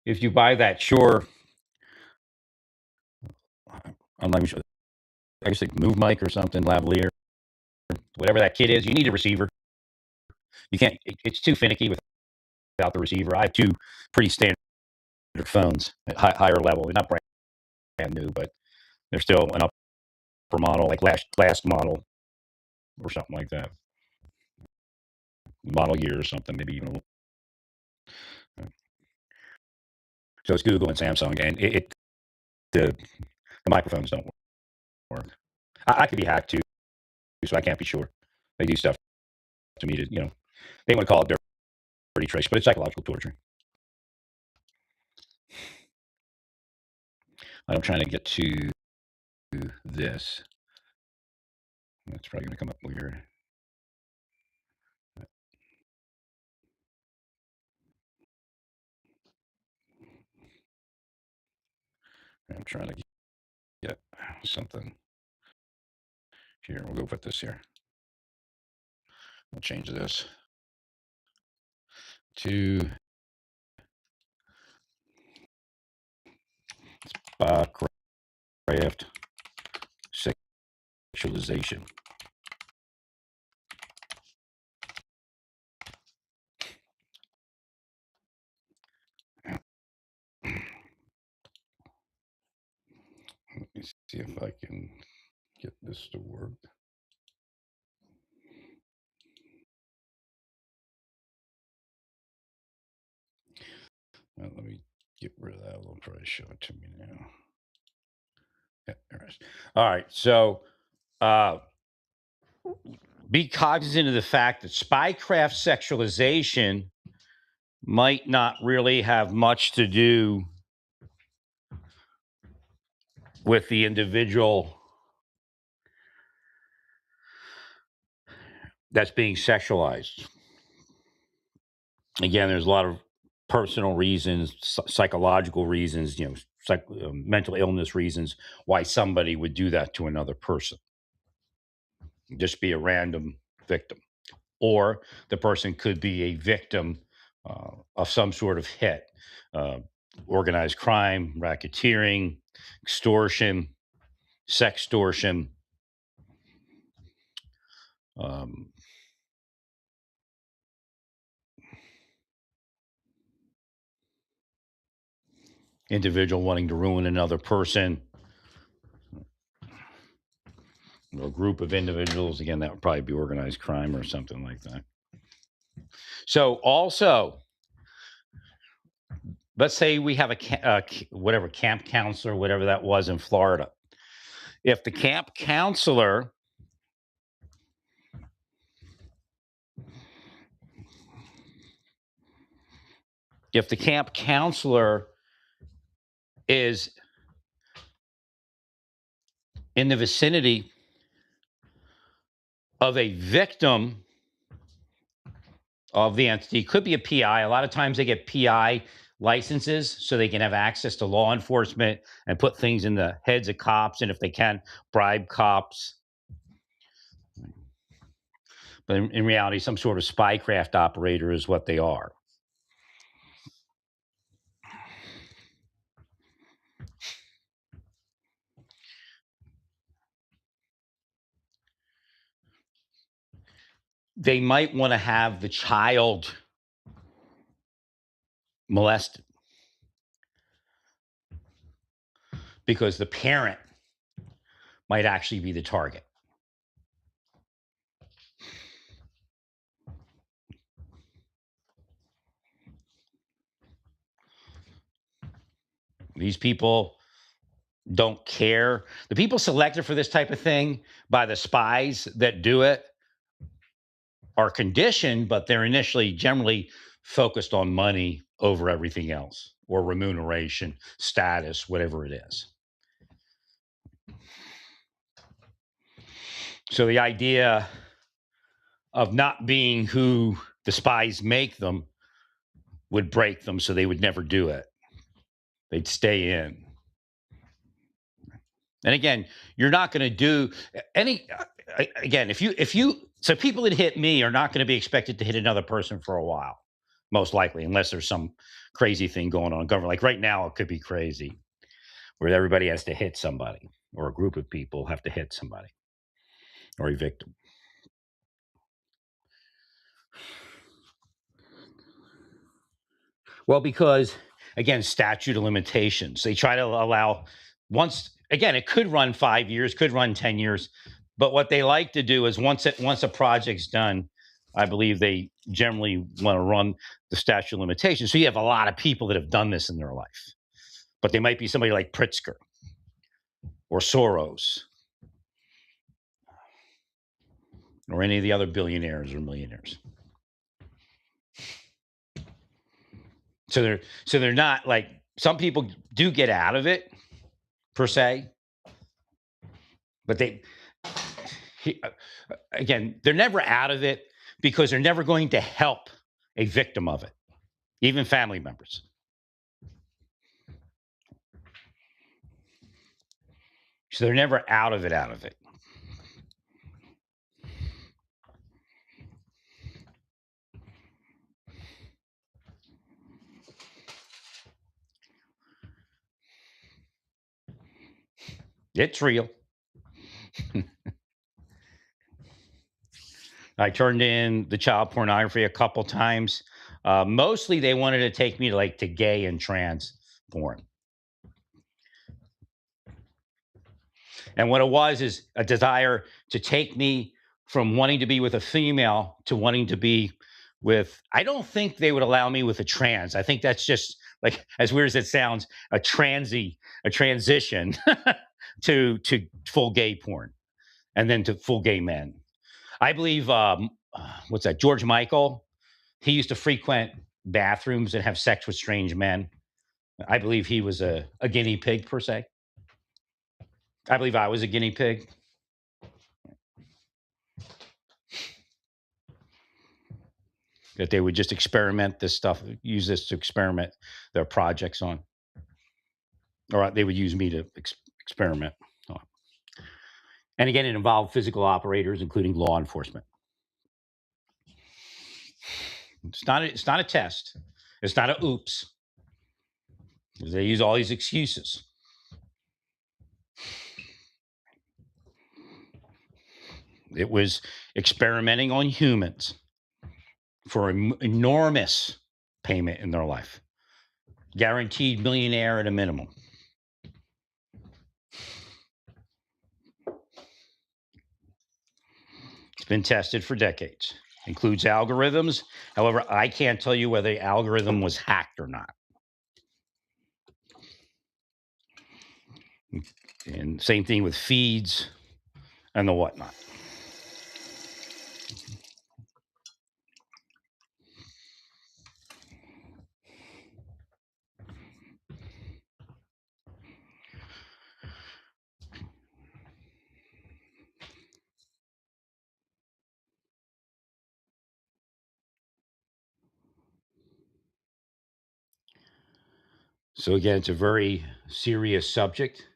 if you buy that Shure, I'm not even sure, I guess like Move Mic or something, lavalier, whatever that kit is, you need a receiver. You can't, it's too finicky without the receiver. I have two pretty standard phones at higher level. They're not brand new, but they're still an upper model, like last model or something like that. Model year or something, maybe even a little. So it's Google and Samsung, and the microphones don't work. I could be hacked too, so I can't be sure. They do stuff to me to, they want to call it dirty tricks, but it's psychological torture. I'm trying to get to this. It's probably going to come up weird. I'm trying to get something here. We'll go put this here. We'll change this to Spycraft sexualization. Let me see if I can get this to work. Well, let me get rid of that. They'll probably show it to me now. Yeah, there it is. All right. So be cognizant of the fact that spycraft sexualization might not really have much to do with the individual that's being sexualized. Again, there's a lot of personal reasons, psychological reasons, mental illness reasons why somebody would do that to another person. Just be a random victim. Or the person could be a victim of some sort of hit, organized crime, racketeering, extortion, sextortion. Individual wanting to ruin another person, a group of individuals. Again, that would probably be organized crime or something like that. So also, let's say we have a whatever camp counselor, whatever that was in Florida. If the camp counselor is in the vicinity of a victim of the entity, could be a PI. A lot of times they get PI licenses so they can have access to law enforcement and put things in the heads of cops, and if they can, bribe cops. But in reality, some sort of spycraft operator is what they are. They might want to have the child molested because the parent might actually be the target. These people don't care. The people selected for this type of thing by the spies that do it are conditioned, but they're initially generally focused on money over everything else, or remuneration, status, whatever it is. So the idea of not being who the spies make them would break them, so they would never do it. They'd stay in. And again, you're not going to do any. Again, if you so people that hit me are not going to be expected to hit another person for a while. most likely, unless there's some crazy thing going on in government. Like right now, it could be crazy where everybody has to hit somebody, or a group of people have to hit somebody or a victim. Well, because again, statute of limitations. They try to allow once again, it could run 5 years, could run 10 years. But what they like to do is once a project's done, I believe they generally want to run the statute of limitations. So you have a lot of people that have done this in their life. But they might be somebody like Pritzker or Soros or any of the other billionaires or millionaires. So they're not like, some people do get out of it per se, but again, they're never out of it because they're never going to help a victim of it, even family members. So they're never out of it. It's real. I turned in the child pornography a couple times. Mostly they wanted to take me to gay and trans porn. And what it was is a desire to take me from wanting to be with a female to wanting to be with, I don't think they would allow me with a trans. I think that's just, like, as weird as it sounds, a transition to full gay porn and then to full gay men. I believe, what's that, George Michael, he used to frequent bathrooms and have sex with strange men. I believe he was a guinea pig per se. I believe I was a guinea pig. That they would just experiment this stuff, use this to experiment their projects on. Or they would use me to experiment on. And again, it involved physical operators, including law enforcement. It's not a test. It's not a oops. They use all these excuses. It was experimenting on humans for an enormous payment in their life. Guaranteed millionaire at a minimum. It's been tested for decades. Includes algorithms. However, I can't tell you whether the algorithm was hacked or not. And same thing with feeds and the whatnot. So again, it's a very serious subject.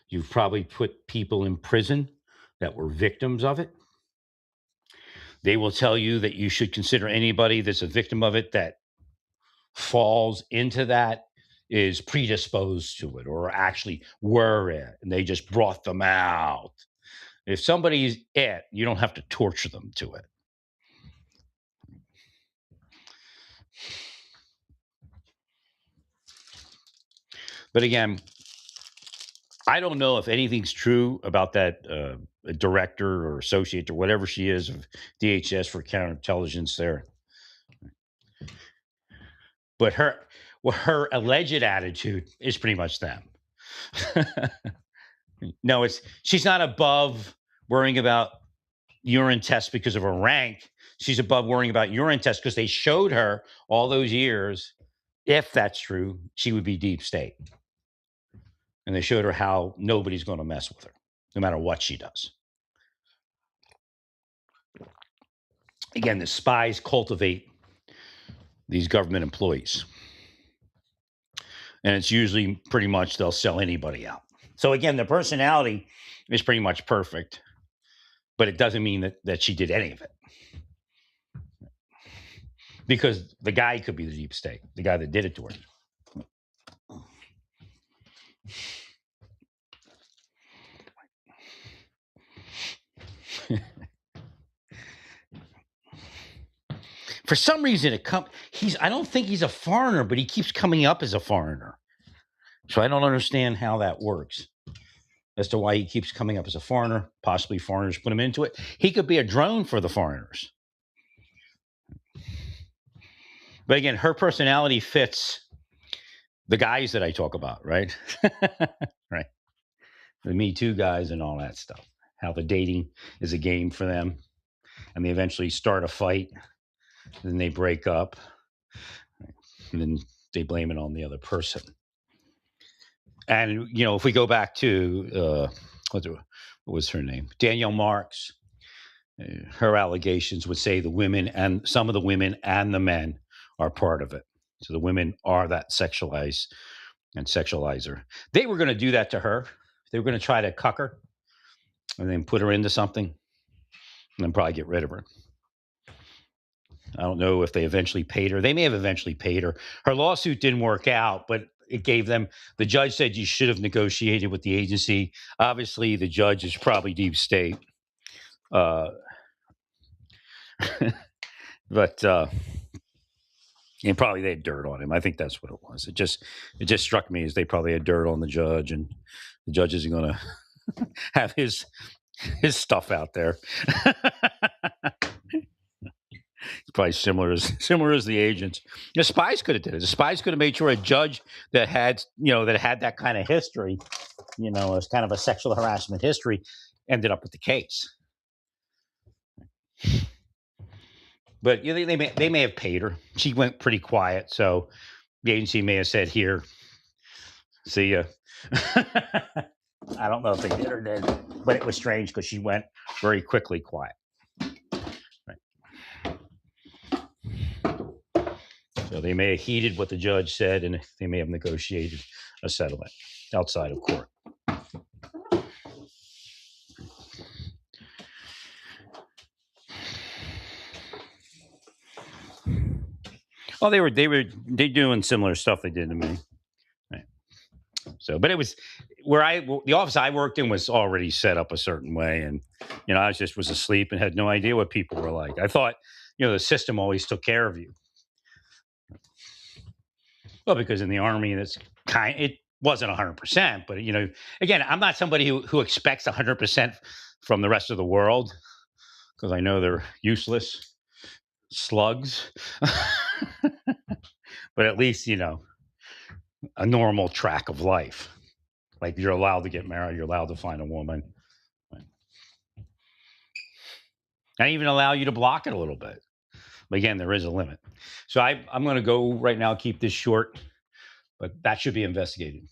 You've probably put people in prison that were victims of it. They will tell you that you should consider anybody that's a victim of it that falls into that is predisposed to it or actually were it, and they just brought them out. If somebody's it, you don't have to torture them to it. But again, I don't know if anything's true about that director or associate or whatever she is of DHS for counterintelligence there. But her alleged attitude is pretty much them. No, she's not above worrying about urine tests because of her rank. She's above worrying about urine tests because they showed her all those years. If that's true, she would be deep state. And they showed her how nobody's going to mess with her, no matter what she does. Again, the spies cultivate these government employees. And it's usually pretty much they'll sell anybody out. So again, the personality is pretty much perfect, but it doesn't mean that she did any of it. because the guy could be the deep state, the guy that did it to her. For some reason, I don't think he's a foreigner, but he keeps coming up as a foreigner. So I don't understand how that works as to why he keeps coming up as a foreigner. Possibly foreigners put him into it. He could be a drone for the foreigners. But again, her personality fits the guys that I talk about, right? Right. The Me Too guys and all that stuff. How the dating is a game for them. And they eventually start a fight. Then they break up. And then they blame it on the other person. And, if we go back to, what was her name? Danielle Marks, her allegations would say some of the women and the men are part of it. So the women are that sexualize and sexualizer. They were going to do that to her. They were going to try to cuck her and then put her into something and then probably get rid of her. I don't know if they eventually paid her. They may have eventually paid her. Her lawsuit didn't work out, but it gave them, the judge said you should have negotiated with the agency. Obviously, the judge is probably deep state. But and probably they had dirt on him. I think that's what it was. It just struck me as they probably had dirt on the judge, and the judge isn't going to have his stuff out there. It's probably similar as the agents. The spies could have did it. The spies could have made sure a judge that had that kind of history, as kind of a sexual harassment history, ended up with the case. But they may have paid her. She went pretty quiet, so the agency may have said, "Here, see ya." I don't know if they did or didn't, but it was strange because she went very quickly quiet. Right. So they may have heeded what the judge said, and they may have negotiated a settlement outside of court. Well, they doing similar stuff they did to me. Right. So, but it was the office I worked in was already set up a certain way, and I was asleep and had no idea what people were like. I thought the system always took care of you. Well, because in the Army, it wasn't 100%, but again, I'm not somebody who expects 100% from the rest of the world, because I know they're useless slugs. But at least a normal track of life. Like, you're allowed to get married, you're allowed to find a woman. I even allow you to block it a little bit. But again, there is a limit. So I'm going to go right now, keep this short, but that should be investigated.